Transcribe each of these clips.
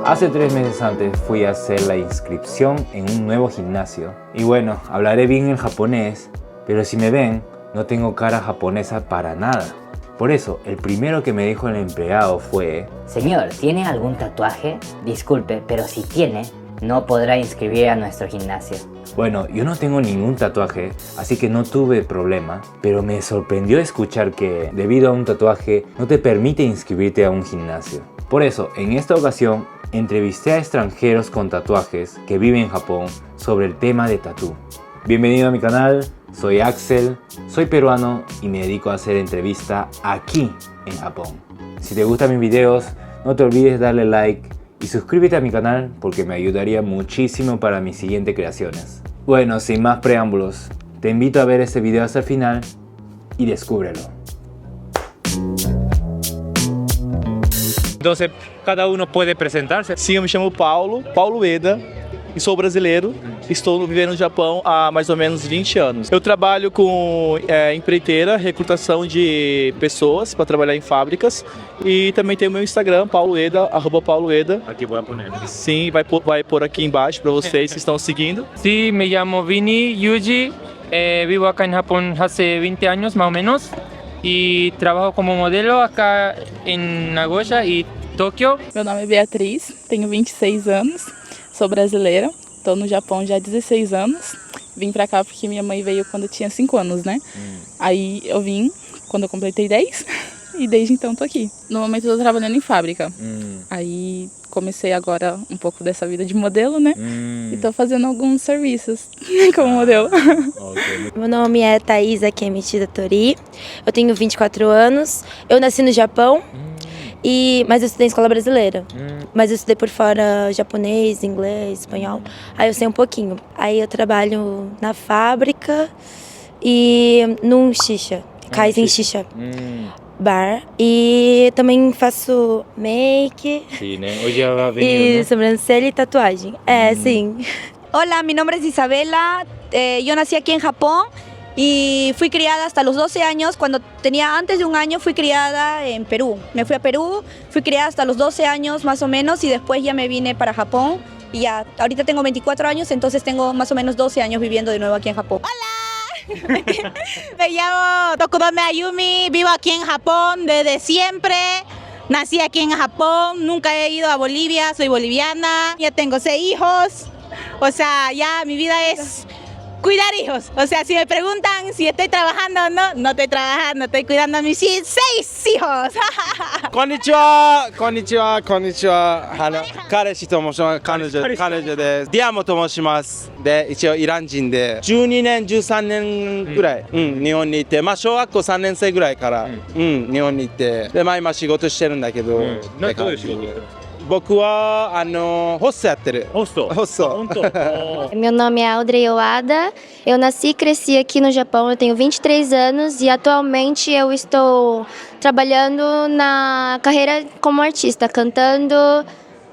Hace 3 meses antes fui a hacer la inscripción en un nuevo gimnasio. Y bueno, hablaré bien el japonés, pero si me ven, no tengo cara japonesa para nada. Por eso, el primero que me dijo el empleado fue: Señor, ¿tiene algún tatuaje? Disculpe, pero si tiene, no podrá inscribir a nuestro gimnasio. Bueno, yo no tengo ningún tatuaje, así que no tuve problema, pero me sorprendió escuchar que, debido a un tatuaje, no te permite inscribirte a un gimnasio. Por eso, en esta ocasión, entrevisté a extranjeros con tatuajes que viven en Japón sobre el tema de tatú. Bienvenido a mi canal, soy Axel, soy peruano y me dedico a hacer entrevistas aquí en Japón. Si te gustan mis videos, no te olvides darle like y suscríbete a mi canal porque me ayudaría muchísimo para mis siguientes creaciones. Bueno, sin más preámbulos, te invito a ver este video hasta el final y descúbrelo. Entonces, cada uno puede presentarse. Sim, eu me chamo Paulo Eda, e sou brasileiro. Estou vivendo no Japão há mais ou menos 20 anos. Eu trabalho com empreiteira, recrutação de pessoas para trabalhar em fábricas. E também tem o meu Instagram, @pauloeda. Aquí voy a poner. Sim, vai pôr aqui embaixo para vocês que estão seguindo. Sí, me llamo Vini Yuji, vivo acá en Japón hace 20 años más o menos y trabajo como modelo acá en Nagoya y Tokio. Meu nome é Beatriz, tenho 26 anos, sou brasileira, estou no Japão já há 16 anos. Vim pra cá porque minha mãe veio quando eu tinha 5 anos, né? Aí eu vim quando eu completei 10 e desde então tô aqui. No momento eu tô trabalhando em fábrica. Aí comecei agora um pouco dessa vida de modelo, né? E tô fazendo alguns serviços como modelo. Okay. Meu nome é Thaisa Kemichida Tori, eu tenho 24 anos, eu nasci no Japão, mas eu estudei em escola brasileira. Mas eu estudei por fora japonês, inglês, espanhol, aí eu sei um pouquinho. Aí eu trabalho na fábrica e num shisha, Kaizen Shisha Bar. E também faço make e sobrancelha e tatuagem. Sim. Hola, mi nombre es Isabela, yo nací aquí en Japón y fui criada hasta los 12 años. Cuando tenía antes de un año fui criada en Perú. Me fui a Perú, fui criada hasta los 12 años más o menos y después ya me vine para Japón. Y ya, ahorita tengo 24 años, entonces tengo más o menos 12 años viviendo de nuevo aquí en Japón. ¡Hola! Me llamo Tokudome Ayumi, vivo aquí en Japón desde siempre. Nací aquí en Japón, nunca he ido a Bolivia, soy boliviana. Ya tengo 6 hijos. O sea, ya mi vida es cuidar hijos. O sea, si me preguntan si estoy trabajando o no, no estoy trabajando, estoy cuidando a mis 6 hijos. Konnichiwa, konnichiwa, konnichiwa. 彼氏と申します。彼女です。ディアモと申します。で、一応イラン人で12年、13年ぐらい、日本に行って、まあ小学校3年生ぐらいから、日本に行って、で、まあ今仕事してるんだけど、どういう仕事？僕はホストやってる。ホスト。Meu nome é Audrey Owada, eu nasci e cresci aqui no Japão, eu tenho 23 anos e atualmente eu estou trabalhando na carreira como artista, cantando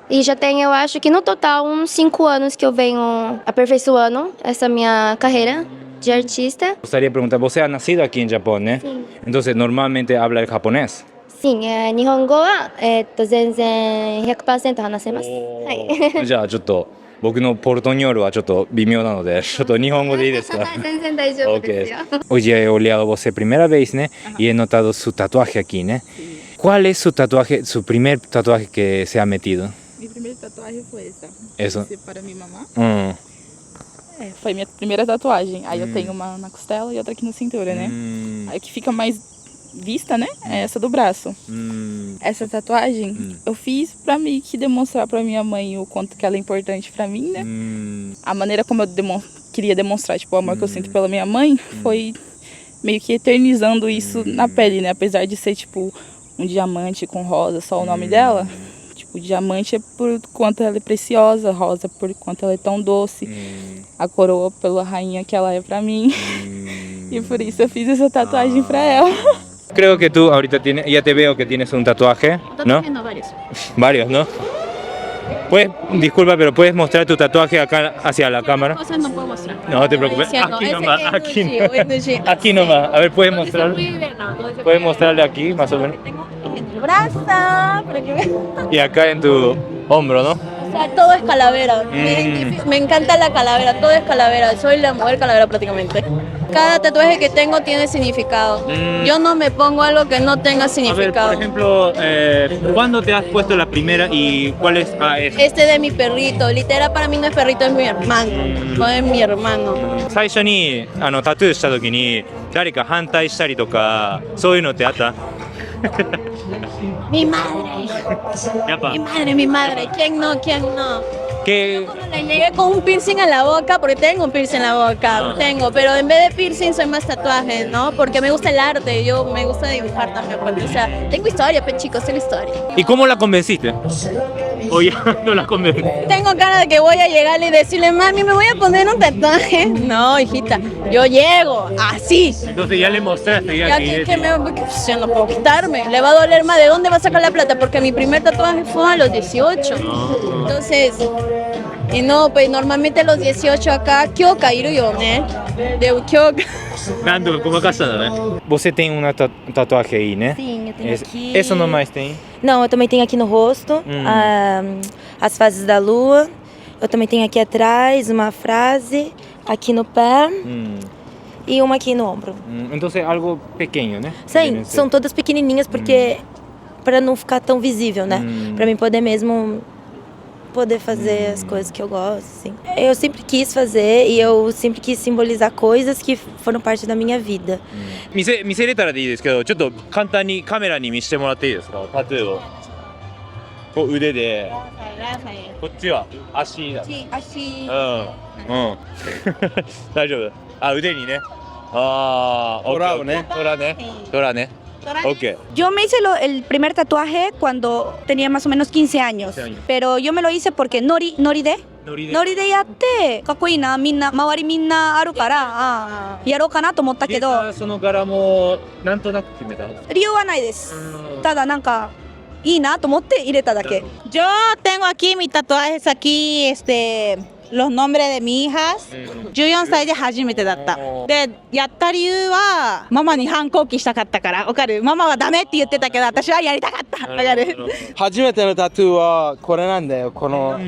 e já tenho, eu acho que no total uns 5 anos que eu venho aperfeiçoando essa minha carreira de artista. Me gustaría preguntar, ¿vos has nacido aquí en Japón, né? Sim. Entonces, normalmente habla el japonés. 日本語は、全然 100% 話せます。はい。じゃあちょっと僕のポルトニョールはちょっと微妙なので、ちょっと日本語でいいですか？全然大丈夫ですよ。Hoy he oleado a vos primera vez, ¿ne? Y he notado su tatuaje aquí, ¿ne? ¿Cuál es su tatuaje, su primer tatuaje que se ha metido? Mi primeira tatuagem foi essa. Eso. Esse para minha mamá. Foi minha primeira tatuagem. Aí eu tenho uma na costela e outra aqui na cintura, né? Aí o que fica mais vista, né? É essa do braço. Essa tatuagem eu fiz pra mim que demonstrar pra minha mãe o quanto que ela é importante pra mim, né? A maneira como eu queria demonstrar, tipo, o amor que eu sinto pela minha mãe foi meio que eternizando isso na pele, né? Apesar de ser, tipo, um diamante com rosa, só o nome dela. Tipo, diamante é por quanto ela é preciosa, rosa por quanto ela é tão doce. A coroa pela rainha que ela é pra mim. E por isso eu fiz essa tatuagem pra ela. Creo que tú ahorita ya te veo que tienes un tatuaje, ¿no? Tengo varios. Varios, ¿no? Disculpa, pero ¿puedes mostrar tu tatuaje acá hacia la cámara? Cosas no puedo mostrar. No te preocupes, aquí nomás, aquí nomás. A ver, ¿puedes mostrar? ¿Puedes mostrarle aquí, más o menos? Tengo en el brazo, para que vean. Y acá en tu hombro, ¿no? O sea, todo es calavera. Me encanta la calavera, todo es calavera. Soy la mujer calavera prácticamente. Cada tatuaje que tengo tiene significado. Yo no me pongo algo que no tenga significado. por ejemplo, ¿cuándo te has puesto la primera y cuál es? Este de mi perrito, literal para mí no es perrito, es mi hermano. No es mi hermano. 最初にタトゥーした時に誰か反対したりとかそういうのってあった？ Mi madre. やっぱ Mi madre, mi madre. ¿Quién no? ¿Quién no? ¿Qué? Le llegué con un piercing en la boca, porque tengo un piercing en la boca, tengo, pero en vez de piercing soy más tatuaje, ¿no? Porque me gusta el arte, yo me gusta dibujar también, pues, o sea, tengo historia, pues chicos, tengo historia. ¿Y cómo la convenciste? ¿O ya no la convenciste? Tengo cara de que voy a llegarle y decirle, mami, ¿me voy a poner un tatuaje? No, hijita, yo llego, así. Entonces ya le mostraste Ya que yo no puedo quitarme, le va a doler más. ¿De dónde va a sacar la plata? Porque mi primer tatuaje fue a los 18. Entonces, y no, pues normalmente a los 18 acá, kyoka iru yo, ¿eh? De kyoka. Você tem tatuagem aí, né? Sim, eu tenho aqui. Essa não mais tem? Não, eu também tenho aqui no rosto as fases da lua. Eu também tenho aqui atrás uma frase, aqui no pé e uma aqui no ombro. Então é algo pequeno, né? Sim, são todas pequenininhas porque para não ficar tão visível, né? Para mim poder mesmo fazer as coisas que eu gosto, assim. Eu sempre quis fazer e eu sempre quis simbolizar coisas que foram parte da minha vida. 見せれたらでいいですけど、ちょっと簡単にカメラに見せてもらっていいですか？タトゥーを。こう腕で、こっちは足だ。Así. 大丈夫。あ、腕にね。ああ、虎をね。虎ね。Okay. Yo me hice el primer tatuaje cuando tenía más o menos 15 años, pero yo me lo hice porque nori de yatte, kakoi na, minna, mawari minna aru kara, yarou kana to omotta kedo. その柄もなんとなく決めた。理由はないです。ただなんかいいなと思って入れただけ。 Yo tengo aquí mis tatuajes aquí, los nombres de mis hijas. 14歳で初めてだった。で、やった理由はママに反抗期したかったから。わかる？ママはダメって言ってたけど、私はやりたかった。わかる？初めてのタトゥーはこれなんだよ。この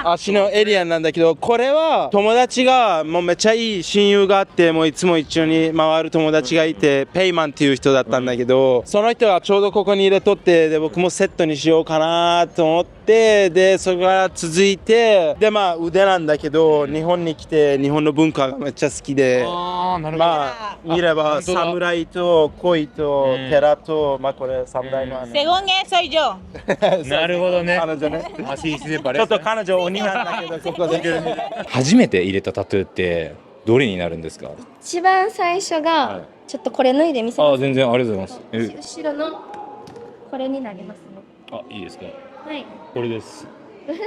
足のエリアなんだけど、これは友達がもうめっちゃいい親友があって、もういつも一緒に回る友達がいて、ペイマンっていう人だったんだけど、その人がちょうどここに入れとって、で僕もセットにしようかなと思って、でそれが続いて、でまあ腕なんだけど、日本に来て日本の文化がめっちゃ好きで、まあ見れば侍と恋と寺と、まあこれ侍のSegún eso soy yo. なるほどね。彼女ね。ちちょっと彼女鬼なんだけど、ここで。初めて入れたタトゥーってどれになるんですか？一番最初が、ちょっとこれ脱いで見せます。全然ありがとうございます。後ろのこれになりますね。あ、いいですか？はい。これです。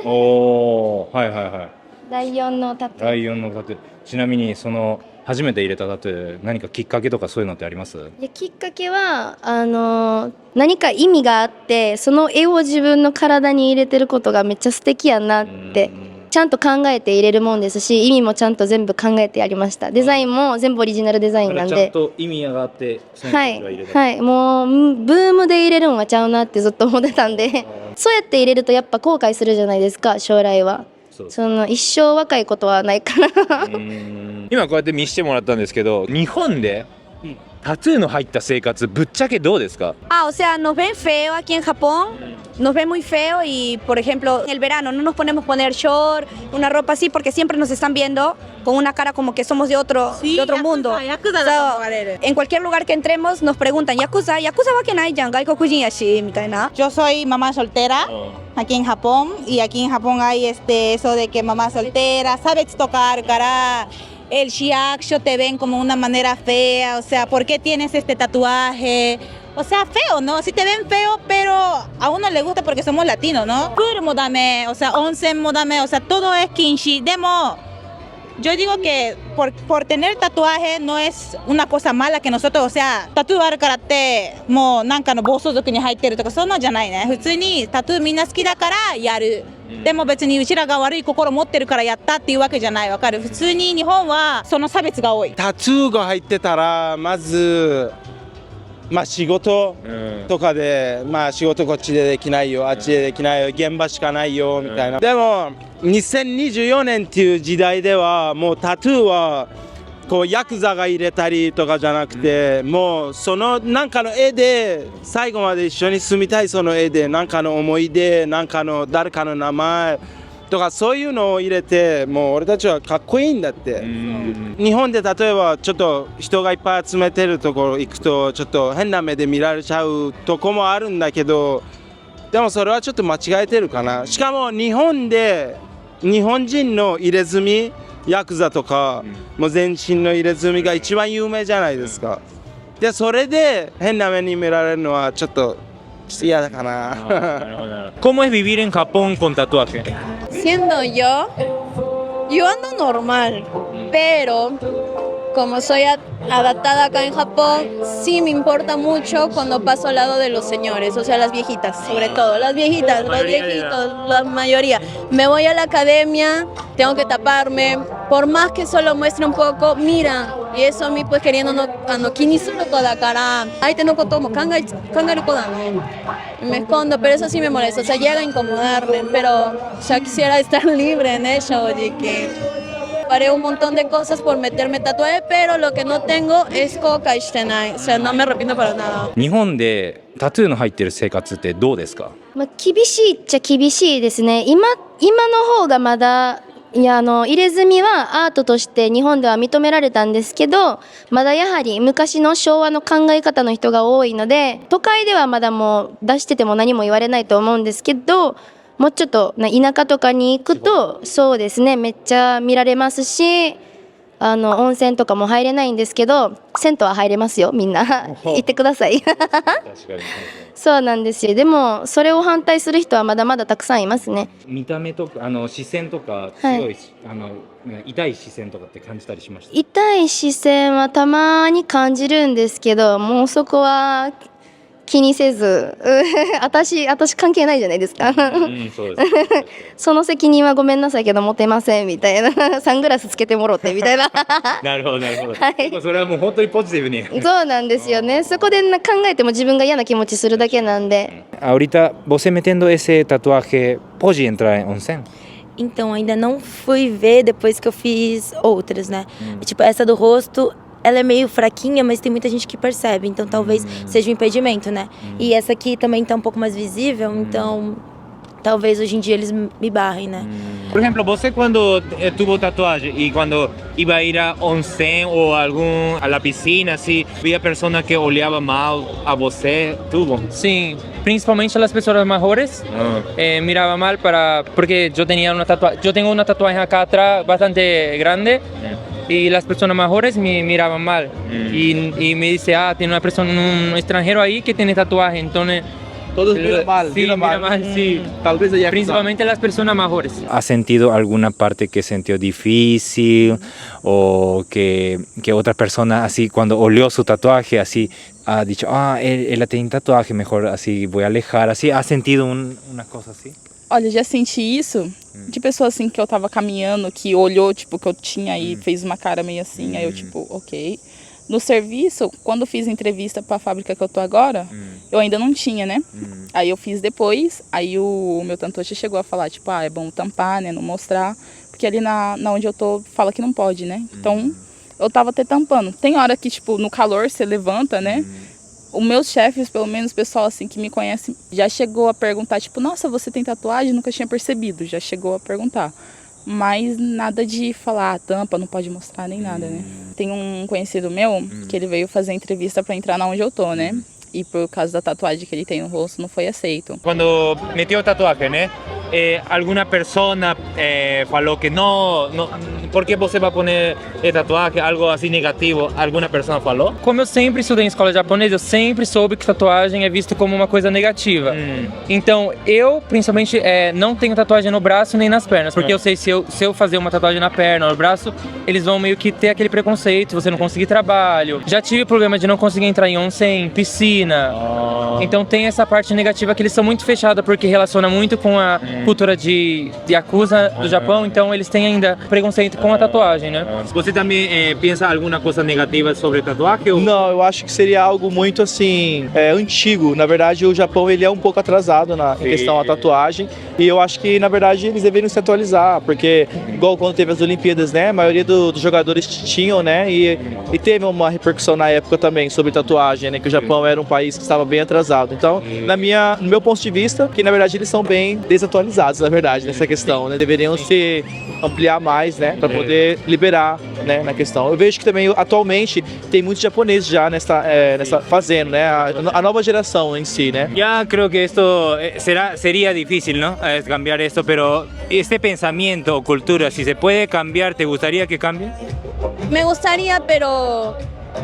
おー、はいはいはい。ライオンのタトゥー。ライオンのタトゥー。ちなみにその初めて入れたタトゥー、何かきっかけとかそういうのってあります？いや、きっかけは何か意味があって、その絵を自分の体に入れてることがめっちゃ素敵やなってちゃんと考えて入れるもんですし、意味もちゃんと全部考えてやりました。デザインも全部オリジナルデザインなんで、ちゃんと意味があってはいはい、もうブームで入れるんはちゃうなってずっと思ってたんでそうやって入れるとやっぱ後悔するじゃないですか、将来は。その一生若いことはないから今こうやって見せてもらったんですけど、日本でタトゥーの入った生活ぶっちゃけどうですか？ O sea, nos ven feo aquí en Japón, nos ven muy feo y, por ejemplo, en el verano no nos ponemos poner short, una ropa así, porque siempre nos están viendo con una cara como que somos de otro mundo. En cualquier lugar que entremos nos preguntan, ¿Yakuza wa kenai jan, gaikokujin yashi, mitaina? Yo soy mamá soltera aquí en Japón y aquí en Japón hay eso de que mamá soltera, sabes tocar cara. El shiaksho te ven como una manera fea, o sea, ¿por qué tienes este tatuaje? O sea, feo, ¿no? Sí te ven feo, pero a uno le gusta porque somos latinos, ¿no? Pool mo dame, o sea, onsen mo dame, o sea, todo es kinshi. Demo, yo digo que por tener tatuaje no es una cosa mala que nosotros, o sea, tatu aru kara tte, mo nanka no bousouzoku ni haitteru toka, so noじゃないね。普通にタトゥーみんな好きだからやる。でも別にうちらが悪い心持ってるからやったっていうわけじゃない。わかる？普通に日本はその差別が多い。タトゥーが入ってたらまずまあ仕事とかで、まあ仕事こっちでできないよ、あっちでできないよ、現場しかないよみたいな。でも2024年っていう時代ではもうタトゥーはこうヤクザが入れたりとかじゃなくて、もうそのなんかの絵で最後まで一緒に住みたい、その絵でなんかの思い出、なんかの誰かの名前とかそういうのを入れて、もう俺たちはかっこいいんだって。日本で例えばちょっと人がいっぱい集めてるところ行くとちょっと変な目で見られちゃうとこもあるんだけど、でもそれはちょっと間違えてるかな。しかも日本で日本人の入れ墨ヤクザとか、もう全身の入れ墨が一番有名じゃないですか。でそれで変な目に見られるのはちょっと嫌だかな。¿Cómo es vivir en Japón con tatuaje? Siendo yo ando normal, pero como soy adaptada acá en Japón, sí me importa mucho cuando paso al lado de los señores, o sea, las viejitas, sobre todo, las viejitas, los viejitos, la mayoría. Me voy a la academia, tengo que taparme, por más que solo muestre un poco, mira, y eso a mí pues queriendo kinisuru da kara, aite no koto mo kangaru koda. Me escondo, pero eso sí me molesta, o sea, llega a incomodarme, pero ya quisiera estar libre en eso, oye, que haré un montón de cosas por meterme tatuaje, pero lo que no tengo es kokai shitenai, o sea, no me arrepiento para nada. 日本でタトゥーの入ってる生活ってどうですか？厳しいっちゃ厳しいですね。今の方がまだ入れ墨はアートとして日本では認められたんですけど、まだやはり昔の昭和の考え方の人が多いので、都会ではまだもう出してても何も言われないと思うんですけど、もうちょっと田舎とかに行くとそうですね、めっちゃ見られますし、温泉とかも入れないんですけど、銭湯は入れますよ、みんな行ってください。そうなんですよ。でもそれを反対する人はまだまだたくさんいますね。見た目とか視線とか強い、痛い視線とかって感じたりしました？痛い視線はたまに感じるんですけど、もうそこは気にせず、私関係ないじゃないですか。そうですその責任はごめんなさいけど持てませんみたいな、サングラスつけてもろってみたいな。なるほどなるほど、それはもう本当にポジティブに。そうなんですよね。そこで考えても自分が嫌な気持ちするだけなんで。Ahorita você metendo esse tatuaje pode entrar em onsen? Então, ainda não fui ver depois que eu fiz outras, né? Tipo, essa do rosto, ela é meio fraquinha, mas tem muita gente que percebe, então talvez seja um impedimento, né? E essa aqui também tá um pouco mais visível, então talvez hoje em dia eles me barrem, né? Por ejemplo, você quando tuvo tatuaje y cuando iba a ir a onsen o a la piscina, así, había personas que olhavam mal a você, tuvo? Sim, principalmente las personas mayores miraba mal porque yo tenía yo tengo una tatuaje acá atrás bastante grande. Y las personas mayores me miraban mal y me dice, tiene una persona, un extranjero ahí que tiene tatuaje, entonces todos miran mal, sí, mira mal, sí. Tal vez ella Principalmente las personas mayores. ¿Ha sentido alguna parte que sintió difícil o que otra persona así cuando olió su tatuaje así ha dicho, él tiene tatuaje, mejor así voy a alejar, así ha sentido una cosa así? Olha, já senti isso de pessoas assim que eu tava caminhando, que olhou, tipo, que eu tinha e fez uma cara meio assim, aí eu tipo, ok. No serviço, quando fiz entrevista pra fábrica que eu tô agora, eu ainda não tinha, né? Aí eu fiz depois, aí o meu tatuador chegou a falar, tipo, é bom tampar, né, não mostrar, porque ali na onde eu tô, fala que não pode, né? Então, eu tava até tampando. Tem hora que, tipo, no calor você levanta, né? Os meus chefes, pelo menos o pessoal assim que me conhece, já chegou a perguntar, tipo, nossa, você tem tatuagem? Nunca tinha percebido, já chegou a perguntar. Mas nada de falar, tampa, não pode mostrar nem nada, né? Tem um conhecido meu que ele veio fazer entrevista pra entrar na onde eu tô, né? E por causa da tatuagem que ele tem no rosto, não foi aceito. Quando meteu tatuagem, né? Alguma pessoa falou que não, por que você vai poner tatuagem, algo assim negativo? Alguma pessoa falou? Como eu sempre estudei em escola japonesa, eu sempre soube que tatuagem é visto como uma coisa negativa. Então, eu, principalmente, não tenho tatuagem no braço nem nas pernas, porque eu sei se eu fazer uma tatuagem na perna ou no braço, eles vão meio que ter aquele preconceito, você não conseguir trabalho. Já tive problema de não conseguir entrar em onsen, piscina. Então tem essa parte negativa que eles são muito fechados, porque relaciona muito com a cultura de Yakuza do Japão, então eles têm ainda preconceito com a tatuagem, né? Você também pensa alguma coisa negativa sobre tatuagem? Ou... Não, eu acho que seria algo muito assim, antigo. Na verdade, o Japão ele é um pouco atrasado em questão à tatuagem. E eu acho que, na verdade, eles deveriam se atualizar. Porque, igual quando teve as Olimpíadas, né? A maioria dos jogadores tinham, né? E teve uma repercussão na época também sobre tatuagem, né? Que o Japão era um país que estava bem atrasado. Então, no meu ponto de vista, que na verdade eles são bem desatualizados, na verdade, nessa questão, né? Deveriam se ampliar mais, né? Para poder liberar, né? Na questão. Eu vejo que também, atualmente, tem muitos japoneses já nessa fazendo, né? A nova geração em si, né? Ya creo que esto sería difícil, ¿no? Cambiar esto, pero este pensamiento o cultura, si se puede cambiar, ¿te gustaría que cambie? Me gustaría, pero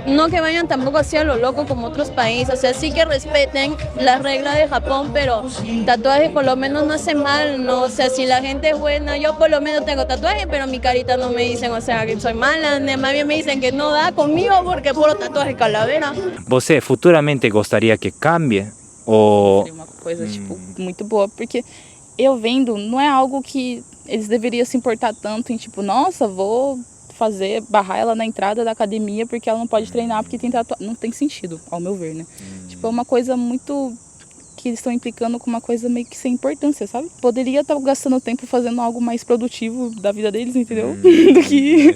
no que vayan tampoco hacia lo loco como otros países. O sea, sí que respeten las reglas de Japón, pero tatuaje por lo menos no hace mal, ¿no? O sea, si la gente es buena, yo por lo menos tengo tatuaje, pero mi carita no me dicen, o sea, que soy mala, más bien me dicen que no da conmigo porque puro tatuaje calavera. Você futuramente gostaria que cambie? Ou... Seria uma coisa, tipo, muito boa, porque eu vendo, não é algo que eles deveriam se importar tanto em, tipo, nossa, vou barrar ela na entrada da academia porque ela não pode treinar porque tem tatuagem. Não tem sentido, ao meu ver, né? Tipo, é uma coisa muito que eles estão implicando com uma coisa meio que sem importância, sabe? Poderia estar gastando tempo fazendo algo mais produtivo da vida deles, entendeu? Do que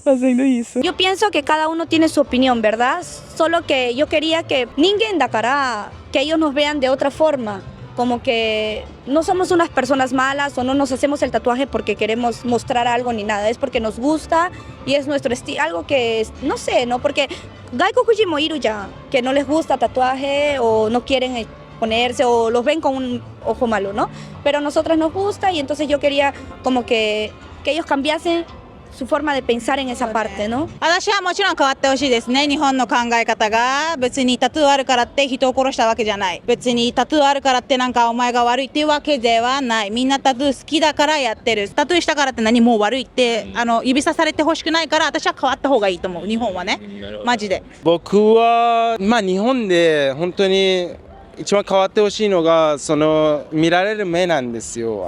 fazendo isso. Yo pienso que cada uno tiene su opinión, ¿verdad? Solo que yo quería que ninguém da cara, que ellos nos vean de otra forma. Como que no somos unas personas malas o no nos hacemos el tatuaje porque queremos mostrar algo ni nada, es porque nos gusta y es nuestro estilo, algo que, no sé, ¿no? Porque gaikokuji mo iru ya, que no les gusta tatuaje o no quieren ponerse o los ven con un ojo malo, ¿no? Pero a nosotras nos gusta y entonces yo quería como que ellos cambiasen su forma de pensar en esa parte, ¿no? 私はもちろん変わってほしいですね。日本の考え方が別にタトゥーあるからって人を殺したわけじゃない。別にタトゥーあるからってなんかお前が悪いっていうわけではない。みんなタトゥー好きだからやってる。タトゥーしたからって何もう悪いって指さされてほしくないから私は変わった方がいいと思う。日本はね。マジで。僕は日本で本当に一番変わってほしいのがその見られる目なんですよ。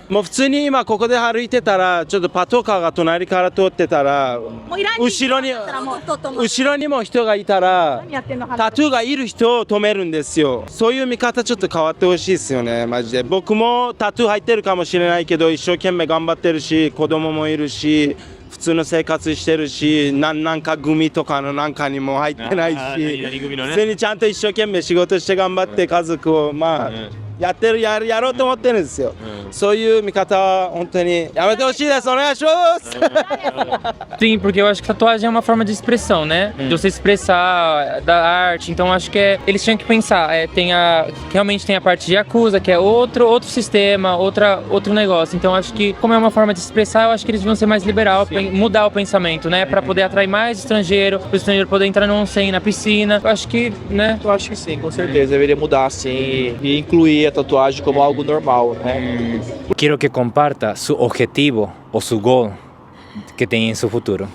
もう普通に今ここで歩いてたらちょっとパトカーが隣から通ってたら後ろにも人がいたらタトゥーがいる人を止めるんですよ。そういう見方ちょっと変わってほしいですよね、マジで。僕もタトゥー入ってるかもしれないけど一生懸命頑張ってるし子供もいるし普通の生活してるしなんか組とかのなんかにも入ってないし普通にちゃんと一生懸命仕事して頑張って家族をやろうと思ってるんですよ。そういう見方は本当にやめてほしいです。お願いします。Sim, porque eu acho que tatuagem é uma forma de expressão, né? De você expressar da arte. Então acho que eles tinham que pensar, realmente tem a parte de Yakuza, que é outro sistema, outro negócio. Então acho que como é uma forma de expressar, eu acho que eles deviam ser mais liberal, mudar o pensamento, né? Pra poder atrair mais estrangeiro, pro estrangeiro poder entrar no onsen, na piscina. Eu acho que, né? Eu acho que sim, com certeza. Deveria mudar sim e incluir a tatuagem como algo normal, né? Quiero que comparta su objetivo o su goal que tem em seu futuro.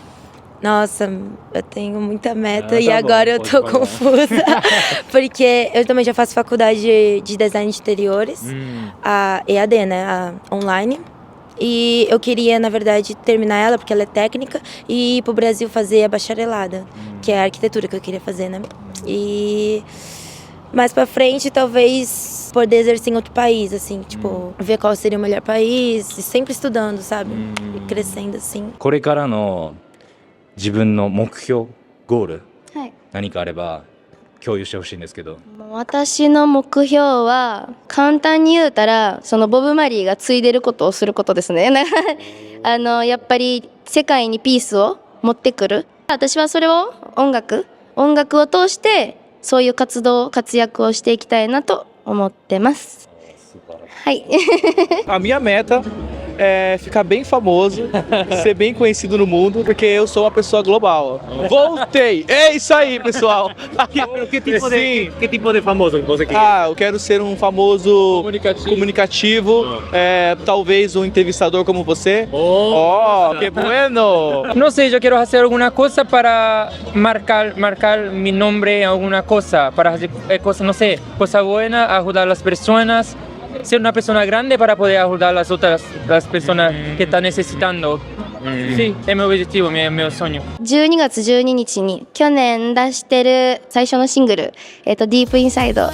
Nossa, eu tenho muita meta e agora eu tô confusa. Porque eu também já faço faculdade de design de interiores, a EAD, né? A online. E eu queria, na verdade, terminar ela, porque ela é técnica, e ir pro Brasil fazer a bacharelada, que é a arquitetura que eu queria fazer, né? E mais pra frente, talvez poder exercer em outro país, assim, tipo, ver qual seria o melhor país, e sempre estudando, sabe? E crescendo, assim. これからの自分の目標、ゴール、何かあれば共有してほしいんですけど。私の目標は簡単に言うたらそのボブ・マリーが継いでることをすることですね。やっぱり世界にピースを持ってくる。私はそれを音楽を通してそういう活躍をしていきたいなと思ってます。はい。A minha meta é ficar bem famoso, ser bem conhecido no mundo, porque eu sou uma pessoa global. Voltei! É isso aí, pessoal! Que tipo de famoso você quer? Eu quero ser um famoso comunicativo, talvez um entrevistador como você. Oh, que bueno! No sé, yo quiero hacer alguna cosa para marcar mi nombre en alguna cosa, para hacer cosas, no sé, cosa buena, ayudar a las personas. Ser una persona grande para poder ayudar a las personas que están necesitando. Sim, é meu objetivo, meu sonho. 12月12日に去年出してる最初のシングル「ディープインサイド」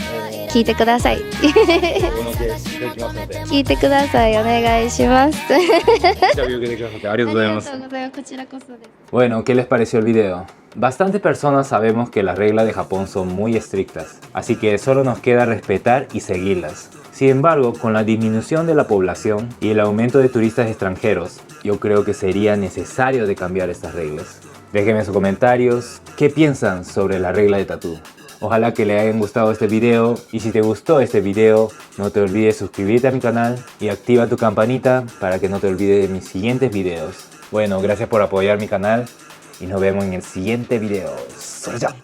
聴いてください聴いてください、お願いしますありがとうございます。こちらこそです。 Bueno, ¿qué les pareció el video? Bastantes personas sabemos que las reglas de Japón son muy estrictas, así que solo nos queda respetar y seguirlas. Sin embargo, con la disminución de la población y el aumento de turistas extranjeros, yo creo que sería necesario de cambiar estas reglas. Déjenme sus comentarios, ¿qué piensan sobre la regla de tatú? Ojalá que les hayan gustado este video, y si te gustó este video, no te olvides suscribirte a mi canal y activa tu campanita para que no te olvides de mis siguientes videos. Bueno, gracias por apoyar mi canal y nos vemos en el siguiente video. ¡Soy ya!